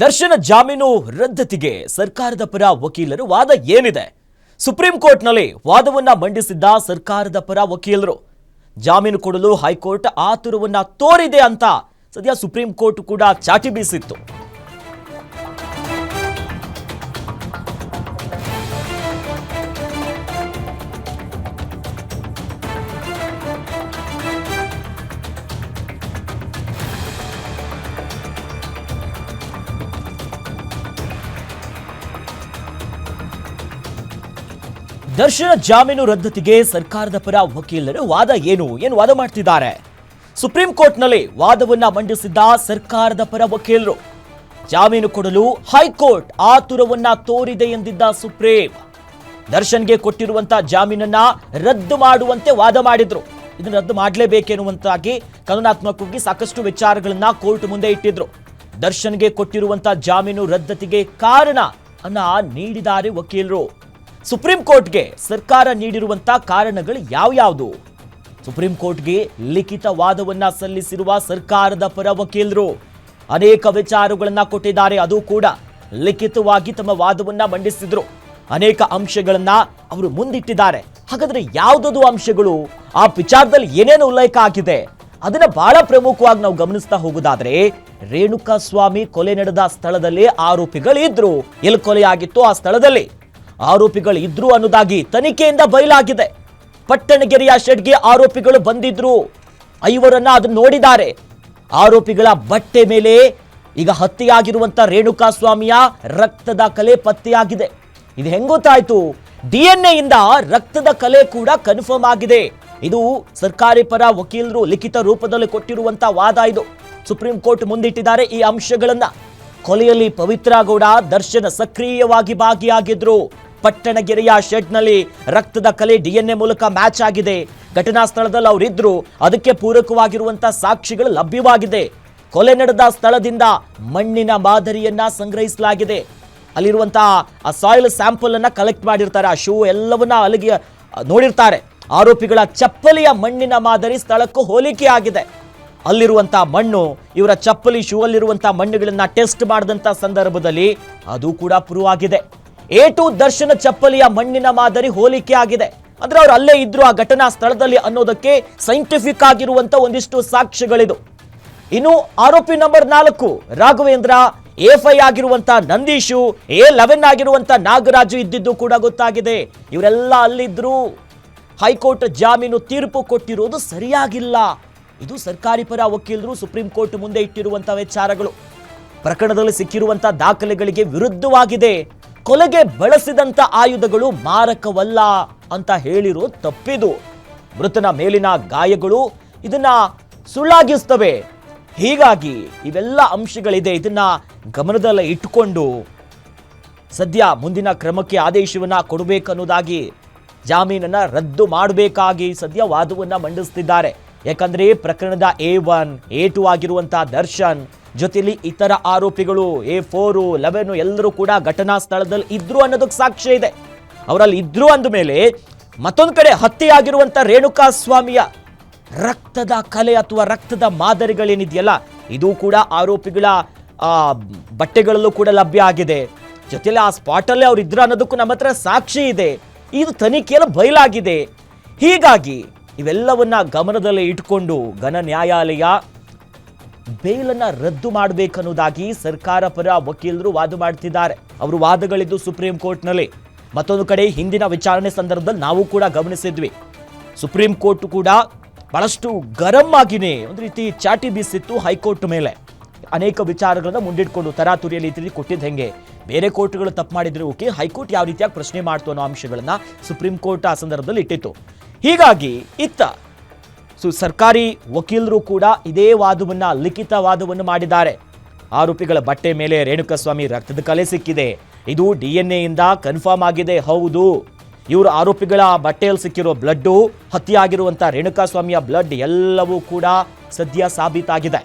ದರ್ಶನ ಜಾಮೀನು ರದ್ದತಿಗೆ ಸರ್ಕಾರದ ಪರ ವಕೀಲರು ವಾದ ಏನಿದೆ? ಸುಪ್ರೀಂ ಕೋರ್ಟ್ನಲ್ಲಿ ವಾದವನ್ನ ಮಂಡಿಸಿದ್ದ ಸರ್ಕಾರದ ಪರ ವಕೀಲರು ಜಾಮೀನು ಕೊಡಲು ಹೈಕೋರ್ಟ್ ಆತುರವನ್ನ ತೋರಿದೆ ಅಂತ ಸದ್ಯ ಸುಪ್ರೀಂ ಕೋರ್ಟ್ ಕೂಡ ಚಾಟಿ ಬೀಸಿತ್ತು. ದರ್ಶನ ಜಾಮೀನು ರದ್ದತಿಗೆ ಸರ್ಕಾರದ ಪರ ವಕೀಲರು ವಾದ ಏನು ವಾದ ಮಾಡ್ತಿದ್ದಾರೆ? ಸುಪ್ರೀಂ ಕೋರ್ಟ್ನಲ್ಲಿ ವಾದವನ್ನ ಮಂಡಿಸಿದ್ದ ಸರ್ಕಾರದ ಪರ ವಕೀಲರು ಜಾಮೀನು ಕೊಡಲು ಹೈಕೋರ್ಟ್ ಆತುರವನ್ನ ತೋರಿದೆ ಎಂದಿದ್ದ ಸುಪ್ರೀಂ ದರ್ಶನ್ಗೆ ಕೊಟ್ಟಿರುವಂತಹ ಜಾಮೀನನ್ನ ರದ್ದು ಮಾಡುವಂತೆ ವಾದ ಮಾಡಿದ್ರು. ಇದನ್ನು ರದ್ದು ಮಾಡಲೇಬೇಕೆನ್ನುವಂತಾಗಿ ಕಾನೂನಾತ್ಮಕವಾಗಿ ಸಾಕಷ್ಟು ವಿಚಾರಗಳನ್ನ ಕೋರ್ಟ್ ಮುಂದೆ ಇಟ್ಟಿದ್ರು. ದರ್ಶನ್ಗೆ ಕೊಟ್ಟಿರುವಂತಹ ಜಾಮೀನು ರದ್ದತಿಗೆ ಕಾರಣ ಅನ್ನ ನೀಡಿದ್ದಾರೆ ವಕೀಲರು. ಸುಪ್ರೀಂ ಕೋರ್ಟ್ಗೆ ಸರ್ಕಾರ ನೀಡಿರುವಂತಹ ಕಾರಣಗಳು ಯಾವ್ಯಾವುದು? ಸುಪ್ರೀಂ ಕೋರ್ಟ್ಗೆ ಲಿಖಿತ ವಾದವನ್ನ ಸಲ್ಲಿಸಿರುವ ಸರ್ಕಾರದ ಪರ ವಕೀಲರು ಅನೇಕ ವಿಚಾರಗಳನ್ನ ಕೊಟ್ಟಿದ್ದಾರೆ. ಅದು ಕೂಡ ಲಿಖಿತವಾಗಿ ತಮ್ಮ ವಾದವನ್ನ ಮಂಡಿಸಿದ್ರು. ಅನೇಕ ಅಂಶಗಳನ್ನ ಅವರು ಮುಂದಿಟ್ಟಿದ್ದಾರೆ. ಹಾಗಾದ್ರೆ ಯಾವುದದು ಅಂಶಗಳು? ಆ ವಿಚಾರದಲ್ಲಿ ಏನೇನು ಉಲ್ಲೇಖ ಆಗಿದೆ ಅದನ್ನ ಬಹಳ ಪ್ರಮುಖವಾಗಿ ನಾವು ಗಮನಿಸ್ತಾ ಹೋಗುದಾದ್ರೆ, ರೇಣುಕಾ ಸ್ವಾಮಿ ಕೊಲೆ ನಡೆದ ಸ್ಥಳದಲ್ಲಿ ಆರೋಪಿಗಳಿದ್ರು. ಎಲ್ಲಿ ಕೊಲೆ ಆಗಿತ್ತು ಆ ಸ್ಥಳದಲ್ಲಿ ಆರೋಪಿಗಳು ಇದ್ರು ಅನ್ನೋದಾಗಿ ತನಿಖೆಯಿಂದ ಬಯಲಾಗಿದೆ. ಪಟ್ಟಣಗೆರೆಯ ಶೆಡ್ಗೆ ಆರೋಪಿಗಳು ಬಂದಿದ್ರು. 5 ಅದನ್ನು ನೋಡಿದ್ದಾರೆ. ಆರೋಪಿಗಳ ಬಟ್ಟೆ ಮೇಲೆ ಈಗ ಹತ್ಯೆಯಾಗಿರುವಂತ ರೇಣುಕಾ ಸ್ವಾಮಿಯ ರಕ್ತದ ಕಲೆ ಪತ್ತೆಯಾಗಿದೆ. ಇದು ಹೆಂಗ್ ಗೊತ್ತಾಯ್ತು? DNA ಇಂದ ರಕ್ತದ ಕಲೆ ಕೂಡ ಕನ್ಫರ್ಮ್ ಆಗಿದೆ. ಇದು ಸರ್ಕಾರಿ ಪರ ವಕೀಲರು ಲಿಖಿತ ರೂಪದಲ್ಲಿ ಕೊಟ್ಟಿರುವಂತ ವಾದ. ಇದು ಸುಪ್ರೀಂ ಕೋರ್ಟ್ ಮುಂದಿಟ್ಟಿದ್ದಾರೆ ಈ ಅಂಶಗಳನ್ನ. ಕೊಲೆಯಲ್ಲಿ ಪವಿತ್ರ ಗೌಡ ದರ್ಶನ್ ಸಕ್ರಿಯವಾಗಿ ಭಾಗಿಯಾಗಿದ್ರು. ಪಟ್ಟಣಗೆರೆಯ ಶೆಡ್ನಲ್ಲಿ ರಕ್ತದ ಕಲೆ DNA ಮೂಲಕ ಮ್ಯಾಚ್ ಆಗಿದೆ. ಘಟನಾ ಸ್ಥಳದಲ್ಲಿ ಅವರಿದ್ರು. ಅದಕ್ಕೆ ಪೂರಕವಾಗಿರುವಂತಹ ಸಾಕ್ಷಿಗಳು ಲಭ್ಯವಾಗಿದೆ. ಕೊಲೆ ನಡೆದ ಸ್ಥಳದಿಂದ ಮಣ್ಣಿನ ಮಾದರಿಯನ್ನ ಸಂಗ್ರಹಿಸಲಾಗಿದೆ. ಅಲ್ಲಿರುವಂತಹ ಆ ಸಾಯಿಲ್ ಸ್ಯಾಂಪಲ್ ಅನ್ನ ಕಲೆಕ್ಟ್ ಮಾಡಿರ್ತಾರೆ. ಆ ಶೂ ಎಲ್ಲವನ್ನ ಅಲ್ಲಿಗೆ ನೋಡಿರ್ತಾರೆ. ಆರೋಪಿಗಳ ಚಪ್ಪಲಿಯ ಮಣ್ಣಿನ ಮಾದರಿ ಸ್ಥಳಕ್ಕೂ ಹೋಲಿಕೆ ಆಗಿದೆ. ಅಲ್ಲಿರುವಂತಹ ಮಣ್ಣು ಇವರ ಚಪ್ಪಲಿ ಶೂ ಅಲ್ಲಿರುವಂತಹ ಮಣ್ಣುಗಳನ್ನ ಟೆಸ್ಟ್ ಮಾಡಿದಂತ ಸಂದರ್ಭದಲ್ಲಿ ಅದು ಕೂಡ ಪ್ರೂವ್ ಆಗಿದೆ. A2 ದರ್ಶನ ಚಪ್ಪಲಿಯ ಮಣ್ಣಿನ ಮಾದರಿ ಹೋಲಿಕೆ ಆಗಿದೆ. ಅಂದ್ರೆ ಅವ್ರು ಅಲ್ಲೇ ಇದ್ರು ಆ ಘಟನಾ ಸ್ಥಳದಲ್ಲಿ ಅನ್ನೋದಕ್ಕೆ ಸೈಂಟಿಫಿಕ್ ಆಗಿರುವಂತ ಒಂದಿಷ್ಟು ಸಾಕ್ಷ್ಯಗಳಿದು. ಇನ್ನು ಆರೋಪಿ ನಂಬರ್ 4 ರಾಘವೇಂದ್ರ, A5 ಆಗಿರುವಂತ ನಂದೀಶು, A11 ಆಗಿರುವಂತ ನಾಗರಾಜು ಇದ್ದಿದ್ದು ಕೂಡ ಗೊತ್ತಾಗಿದೆ. ಇವರೆಲ್ಲ ಅಲ್ಲಿದ್ರು. ಹೈಕೋರ್ಟ್ ಜಾಮೀನು ತೀರ್ಪು ಕೊಟ್ಟಿರೋದು ಸರಿಯಾಗಿಲ್ಲ. ಇದು ಸರ್ಕಾರಿ ಪರ ವಕೀಲರು ಸುಪ್ರೀಂ ಕೋರ್ಟ್ ಮುಂದೆ ಇಟ್ಟಿರುವಂತಹ ವಿಚಾರಗಳು. ಪ್ರಕರಣದಲ್ಲಿ ಸಿಕ್ಕಿರುವಂತಹ ದಾಖಲೆಗಳಿಗೆ ವಿರುದ್ಧವಾಗಿದೆ. ಕೊಲೆಗೆ ಬಳಸಿದಂತ ಆಯುಧಗಳು ಮಾರಕವಲ್ಲ ಅಂತ ಹೇಳಿರೋ ತಪ್ಪಿದು. ಮೃತನ ಮೇಲಿನ ಗಾಯಗಳು ಇದನ್ನ ಸುಳ್ಳಾಗಿಸ್ತವೆ. ಹೀಗಾಗಿ ಇವೆಲ್ಲ ಅಂಶಗಳಿದೆ. ಇದನ್ನ ಗಮನದಲ್ಲಿ ಇಟ್ಟುಕೊಂಡು ಸದ್ಯ ಮುಂದಿನ ಕ್ರಮಕ್ಕೆ ಆದೇಶವನ್ನ ಕೊಡಬೇಕನ್ನೋದಾಗಿ ಜಾಮೀನನ್ನ ರದ್ದು ಮಾಡಬೇಕಾಗಿ ಸದ್ಯ ವಾದವನ್ನ ಮಂಡಿಸ್ತಿದ್ದಾರೆ. ಯಾಕಂದ್ರೆ ಪ್ರಕರಣದ A1, A2 ಆಗಿರುವಂತಹ ದರ್ಶನ್ ಜೊತೆಲಿ ಇತರ ಆರೋಪಿಗಳು A4, 11 ಎಲ್ಲರೂ ಕೂಡ ಘಟನಾ ಸ್ಥಳದಲ್ಲಿ ಇದ್ರು ಅನ್ನೋದಕ್ಕೆ ಸಾಕ್ಷ್ಯ ಇದೆ. ಅವರಲ್ಲಿ ಇದ್ರು ಅಂದ ಮೇಲೆ ಮತ್ತೊಂದು ಕಡೆ ಹತ್ಯೆಯಾಗಿರುವಂತ ರೇಣುಕಾ ಸ್ವಾಮಿಯ ರಕ್ತದ ಕಲೆ ಅಥವಾ ರಕ್ತದ ಮಾದರಿಗಳೇನಿದೆಯಲ್ಲ ಇದು ಕೂಡ ಆರೋಪಿಗಳ ಬಟ್ಟೆಗಳಲ್ಲೂ ಕೂಡ ಲಭ್ಯ ಆಗಿದೆ. ಜೊತೆಲಿ ಆ ಸ್ಪಾಟಲ್ಲೇ ಅವ್ರು ಇದ್ರು ಅನ್ನೋದಕ್ಕೂ ನಮ್ಮ ಹತ್ರ ಸಾಕ್ಷಿ ಇದೆ. ಇದು ತನಿಖೆಯಲ್ಲಿ ಬಯಲಾಗಿದೆ. ಹೀಗಾಗಿ ಇವೆಲ್ಲವನ್ನ ಗಮನದಲ್ಲಿ ಇಟ್ಕೊಂಡು ಘನ ನ್ಯಾಯಾಲಯ ಬೇಲನ್ನ ರದ್ದು ಮಾಡಬೇಕನ್ನೋದಾಗಿ ಸರ್ಕಾರ ಪರ ವಕೀಲರು ವಾದ ಮಾಡ್ತಿದ್ದಾರೆ. ಅವರು ವಾದಗಳಿದ್ದು ಸುಪ್ರೀಂ ಕೋರ್ಟ್ನಲ್ಲಿ. ಮತ್ತೊಂದು ಕಡೆ ಹಿಂದಿನ ವಿಚಾರಣೆ ಸಂದರ್ಭದಲ್ಲಿ ನಾವು ಕೂಡ ಗಮನಿಸಿದ್ವಿ. ಸುಪ್ರೀಂ ಕೋರ್ಟ್ ಕೂಡ ಬಹಳಷ್ಟು ಗರಂ ಆಗಿನೇ ಒಂದು ರೀತಿ ಚಾಟಿ ಬೀಸಿತ್ತು ಹೈಕೋರ್ಟ್ ಮೇಲೆ. ಅನೇಕ ವಿಚಾರಗಳನ್ನ ಮುಂದಿಟ್ಕೊಂಡು ತರಾತುರಿಯಲ್ಲಿ ಈ ರೀತಿ ಕೊಟ್ಟಿದ್ದು ಹೆಂಗೆ, ಬೇರೆ ಕೋರ್ಟ್ಗಳು ತಪ್ಪು ಮಾಡಿದ್ರೆ ಓಕೆ, ಹೈಕೋರ್ಟ್ ಯಾವ ರೀತಿಯಾಗಿ ಪ್ರಶ್ನೆ ಮಾಡ್ತು ಅನ್ನೋ ಅಂಶಗಳನ್ನ ಸುಪ್ರೀಂ ಕೋರ್ಟ್ ಆ ಸಂದರ್ಭದಲ್ಲಿ ಇಟ್ಟಿತ್ತು. ಹೀಗಾಗಿ ಇತ್ತ ಸರ್ಕಾರಿ ವಕೀಲರು ಕೂಡ ಇದೇ ವಾದವನ್ನ ಲಿಖಿತ ವಾದವನ್ನು ಮಾಡಿದ್ದಾರೆ. ಆರೋಪಿಗಳ ಬಟ್ಟೆ ಮೇಲೆ ರೇಣುಕಾಸ್ವಾಮಿ ರಕ್ತದ ಕಲೆ ಸಿಕ್ಕಿದೆ. ಇದು DNA ಇಂದ ಕನ್ಫರ್ಮ್ ಆಗಿದೆ. ಹೌದು, ಇವರು ಆರೋಪಿಗಳ ಬಟ್ಟೆಯಲ್ಲಿ ಸಿಕ್ಕಿರೋ ಬ್ಲಡ್, ಹತ್ಯೆಯಾಗಿರುವಂತಹ ರೇಣುಕಾಸ್ವಾಮಿಯ ಬ್ಲಡ್ ಎಲ್ಲವೂ ಕೂಡ ಸದ್ಯ ಸಾಬೀತಾಗಿದೆ.